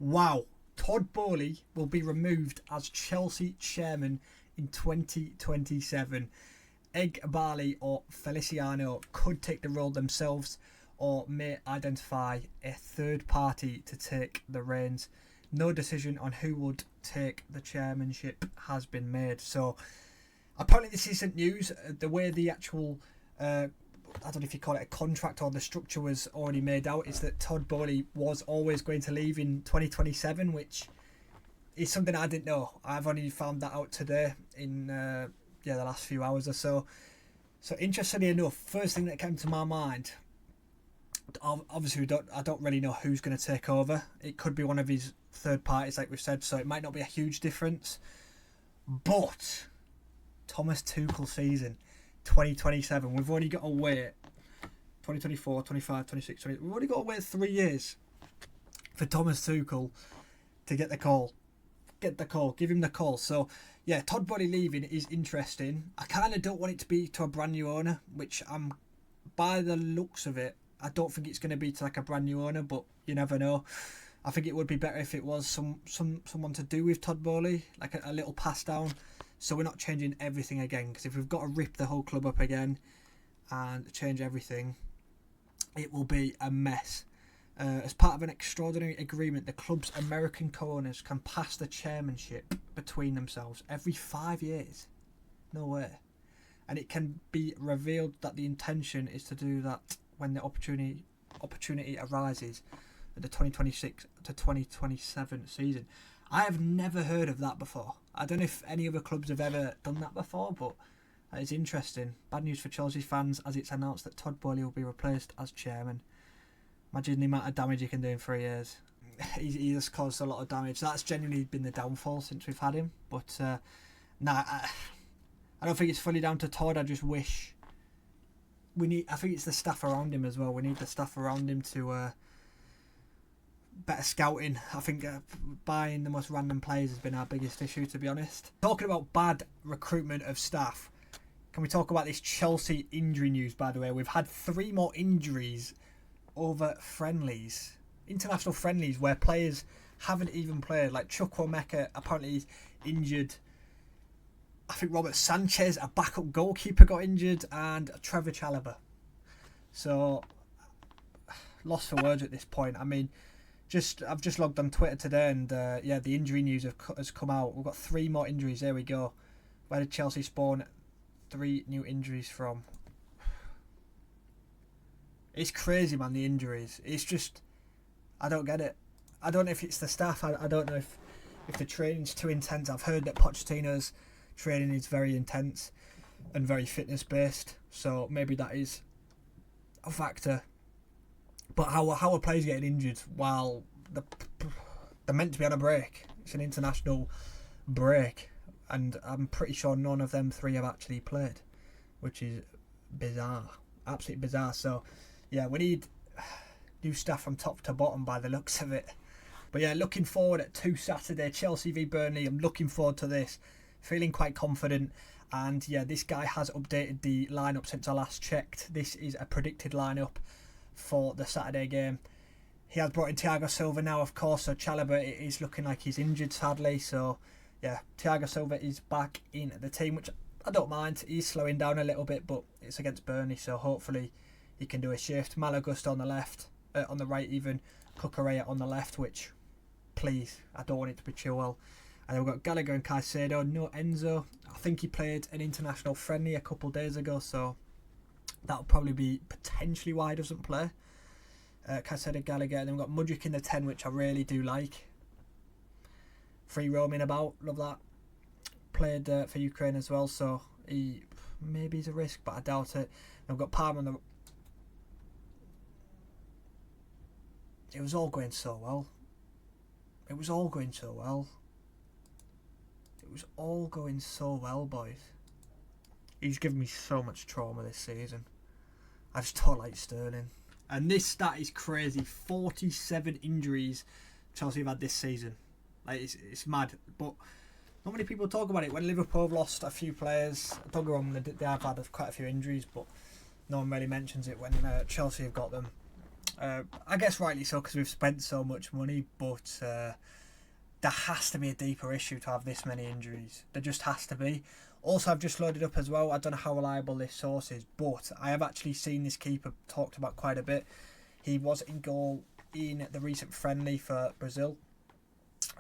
Wow. Todd Boehly will be removed as Chelsea chairman in 2027. Barley or Feliciano could take the role themselves or may identify a third party to take the reins. No decision on who would take the chairmanship has been made. So apparently this isn't news. The way the actual, I don't know if you call it a contract or the structure was already made out, is that Todd Boehly was always going to leave in 2027, which is something I didn't know. I've only found that out today in the last few hours or so. So interestingly enough, first thing that came to my mind, obviously I don't really know who's going to take over. It could be one of his third parties, like we've said, so it might not be a huge difference. But Thomas Tuchel season 2027, we've only got to wait 2024, 25, 26, 20, we've only got to wait 3 years for Thomas Tuchel to get the call. Give him the call. So yeah, Todd Boehly leaving is interesting. I kind of don't want it to be to a brand new owner, which I'm, by the looks of it, I don't think it's going to be to like a brand new owner, but you never know. I think it would be better if it was someone to do with Todd Boehly, like a little pass down, so we're not changing everything again. Because if we've got to rip the whole club up again and change everything, it will be a mess. As part of an extraordinary agreement, the club's American co-owners can pass the chairmanship between themselves every 5 years. No way. And it can be revealed that the intention is to do that when the opportunity arises at the 2026 to 2027 season. I have never heard of that before. I don't know if any other clubs have ever done that before, but that is interesting. Bad news for Chelsea fans, as it's announced that Todd Boehly will be replaced as chairman. Imagine the amount of damage he can do in 3 years. He has caused a lot of damage. That's genuinely been the downfall since we've had him. But I don't think it's fully down to Todd. I just wish I think it's the staff around him as well. We need the staff around him to better scouting. I think buying the most random players has been our biggest issue, to be honest. Talking about bad recruitment of staff, can we talk about this Chelsea injury news, by the way? We've had 3 more injuries over friendlies, international friendlies, where players haven't even played. Like Chukwuemeka apparently is injured. I think Robert Sanchez, a backup goalkeeper, got injured, and Trevor Chalobah. So lost for words at this point. I mean, I've just logged on Twitter today, and the injury news has come out. We've got 3 more injuries. There we go. Where did Chelsea spawn 3 new injuries from? It's crazy, man, the injuries. It's just, I don't get it. I don't know if it's the staff. I don't know if the training's too intense. I've heard that Pochettino's training is very intense and very fitness based, so maybe that is a factor. But how are players getting injured while they're meant to be on a break? It's an international break, and I'm pretty sure none of them 3 have actually played, which is bizarre, absolutely bizarre. So yeah, we need new staff from top to bottom by the looks of it. But yeah, looking forward to Saturday, Chelsea v Burnley. I'm looking forward to this. Feeling quite confident. And yeah, this guy has updated the lineup since I last checked. This is a predicted lineup for the Saturday game. He has brought in Thiago Silva now, of course. So Chalobah is looking like he's injured, sadly. So yeah, Thiago Silva is back in the team, which I don't mind. He's slowing down a little bit, but it's against Burnley, so hopefully he can do a shift. Malagusta on the left, on the right even. Cucurella on the left, which, please, I don't want it to be Chilwell. And then we've got Gallagher and Caicedo. No Enzo. I think he played an international friendly a couple of days ago, so that'll probably be potentially why he doesn't play. Caicedo, Gallagher. And then we've got Mudryk in the 10, which I really do like. Free roaming about. Love that. Played for Ukraine as well, so he maybe he's a risk, but I doubt it. And we've got Palmer on the... It was all going so well. It was all going so well. It was all going so well, boys. He's given me so much trauma this season. I just don't like Sterling. And this stat is crazy. 47 injuries Chelsea have had this season. Like it's mad. But not many people talk about it. When Liverpool have lost a few players, don't get wrong, they have had quite a few injuries, but no one really mentions it when Chelsea have got them. I guess rightly so, because we've spent so much money, but there has to be a deeper issue to have this many injuries. There just has to be. Also, I've just loaded up as well. I don't know how reliable this source is, but I have actually seen this keeper talked about quite a bit. He was in goal in the recent friendly for Brazil.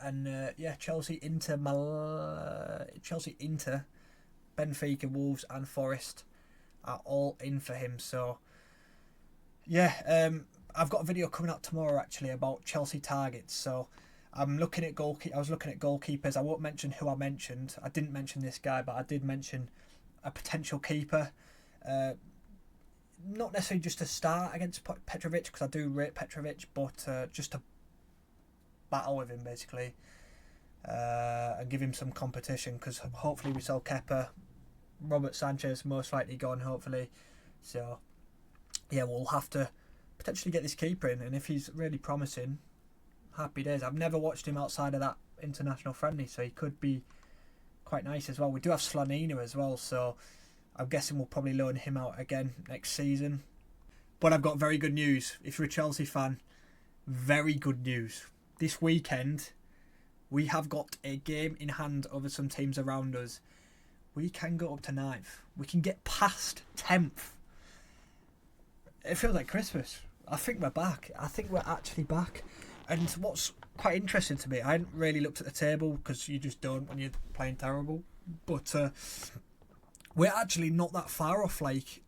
And yeah, Chelsea, Inter, Benfica, Wolves and Forest are all in for him. So yeah, I've got a video coming out tomorrow actually about Chelsea targets. So I'm looking at I was looking at goalkeepers. I won't mention who I mentioned. I didn't mention this guy, but I did mention a potential keeper. Not necessarily just to start against Petrovic, because I do rate Petrovic, but just to battle with him basically, and give him some competition, because hopefully we sell Kepa. Robert Sanchez most likely gone, hopefully. So yeah, we'll have to potentially get this keeper in, and if he's really promising, happy days. I've never watched him outside of that international friendly, so he could be quite nice as well. We do have Slonina as well, so I'm guessing we'll probably loan him out again next season. But I've got very good news. If you're a Chelsea fan, very good news. This weekend, we have got a game in hand over some teams around us. We can go up to 9th. We can get past 10th. It feels like Christmas. I think we're back. I think we're actually back. And what's quite interesting to me, I hadn't really looked at the table, because you just don't when you're playing terrible. But we're actually not that far off, like,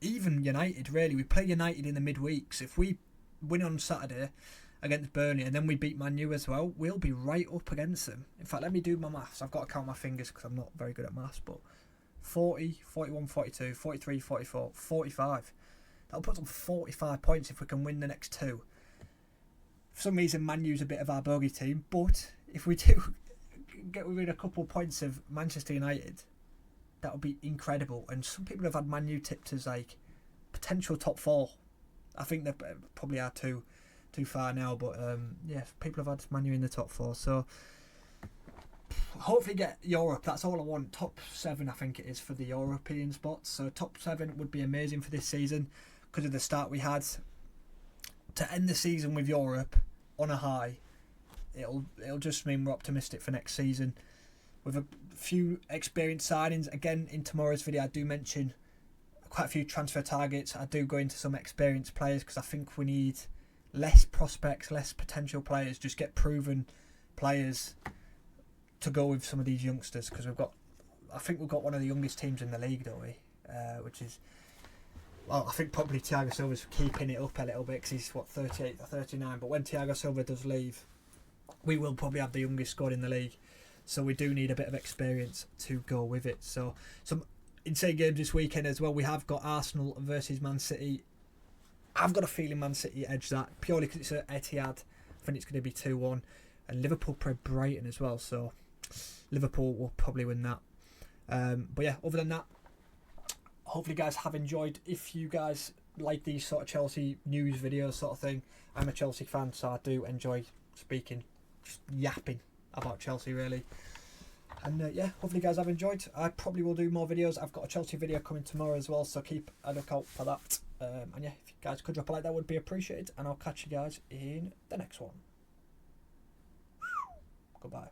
even United, really. We play United in the midweeks. If we win on Saturday against Burnley and then we beat Man U as well, we'll be right up against them. In fact, let me do my maths. I've got to count my fingers because I'm not very good at maths, but 40, 41, 42, 43, 44, 45. That'll put us on 45 points if we can win the next two. For some reason, Man U's a bit of our bogey team, but if we do get within a couple of points of Manchester United, that would be incredible. And some people have had Man U tipped as like potential top 4. I think they probably are too far now, but yeah, people have had Man U in the top 4. So hopefully get Europe. That's all I want. Top 7, I think it is, for the European spots. So top 7 would be amazing for this season because of the start we had. To end the season with Europe on a high, it'll just mean we're optimistic for next season. With a few experienced signings, again in tomorrow's video I do mention quite a few transfer targets. I do go into some experienced players because I think we need less prospects, less potential players, just get proven players to go with some of these youngsters, because I think we've got one of the youngest teams in the league, don't we? Which is, well, I think probably Thiago Silva's keeping it up a little bit because he's 38 or 39, but when Thiago Silva does leave, we will probably have the youngest squad in the league, so we do need a bit of experience to go with it. So some insane games this weekend as well. We have got Arsenal versus Man City. I've got a feeling Man City edge that purely because it's at Etihad. I think it's going to be 2-1, and Liverpool play Brighton as well, so Liverpool will probably win that. But yeah, other than that, hopefully you guys have enjoyed. If you guys like these sort of Chelsea news videos sort of thing, I'm a Chelsea fan, so I do enjoy speaking, just yapping about Chelsea really. And yeah, hopefully you guys have enjoyed. I probably will do more videos. I've got a Chelsea video coming tomorrow as well, so keep a lookout for that. And yeah, if you guys could drop a like, that would be appreciated, and I'll catch you guys in the next one. Goodbye.